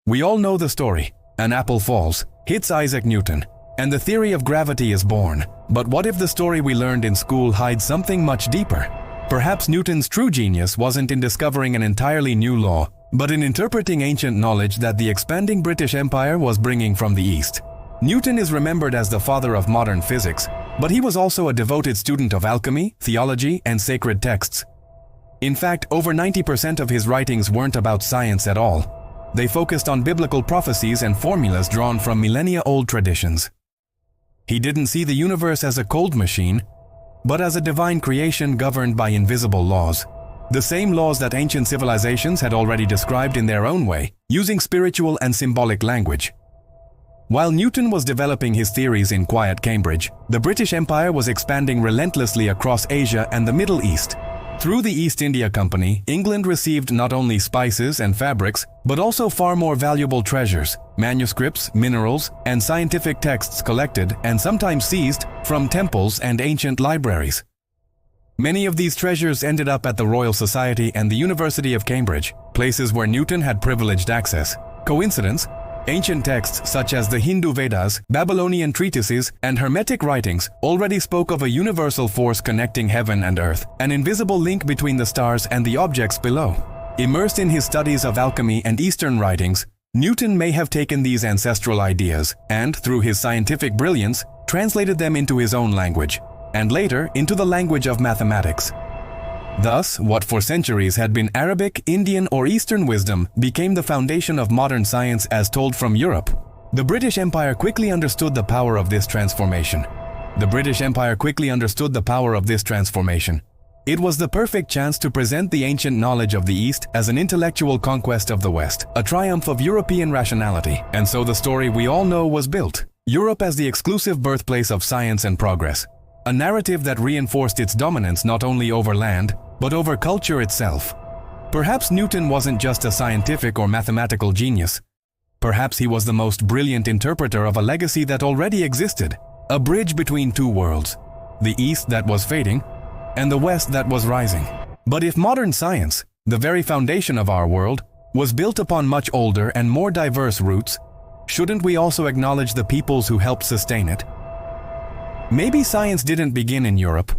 We all know the story. An apple falls, hits Isaac Newton, and the theory of gravity is born. But what if the story we learned in school hides something much deeper? Perhaps Newton's true genius wasn't in discovering an entirely new law, but in interpreting ancient knowledge that the expanding British Empire was bringing from the East. Newton is remembered as the father of modern physics, but he was also a devoted student of alchemy, theology, and sacred texts. In fact, over 90% of his writings weren't about science at all. They focused on biblical prophecies and formulas drawn from millennia-old traditions. He didn't see the universe as a cold machine, but as a divine creation governed by invisible laws. The same laws that ancient civilizations had already described in their own way, using spiritual and symbolic language. While Newton was developing his theories in quiet Cambridge, the British Empire was expanding relentlessly across Asia and the Middle East. Through the East India Company, England received not only spices and fabrics, but also far more valuable treasures, manuscripts, minerals, and scientific texts collected and sometimes seized from temples and ancient libraries. Many of these treasures ended up at the Royal Society and the University of Cambridge, places where Newton had privileged access. Coincidence? Ancient texts such as the Hindu Vedas, Babylonian treatises, and Hermetic writings already spoke of a universal force connecting heaven and earth, an invisible link between the stars and the objects below. Immersed in his studies of alchemy and Eastern writings, Newton may have taken these ancestral ideas and, through his scientific brilliance, translated them into his own language, and later into the language of mathematics. Thus, what for centuries had been Arabic, Indian, or Eastern wisdom became the foundation of modern science as told from Europe. The British Empire quickly understood the power of this transformation. It was the perfect chance to present the ancient knowledge of the East as an intellectual conquest of the West, a triumph of European rationality. And so the story we all know was built. Europe as the exclusive birthplace of science and progress. A narrative that reinforced its dominance not only over land, but over culture itself. Perhaps Newton wasn't just a scientific or mathematical genius. Perhaps he was the most brilliant interpreter of a legacy that already existed, a bridge between two worlds, the East that was fading and the West that was rising. But if modern science, the very foundation of our world, was built upon much older and more diverse roots, shouldn't we also acknowledge the peoples who helped sustain it? Maybe science didn't begin in Europe.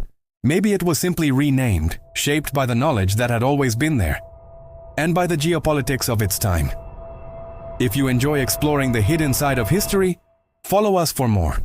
Maybe it was simply renamed, shaped by the knowledge that had always been there, and by the geopolitics of its time. If you enjoy exploring the hidden side of history, follow us for more.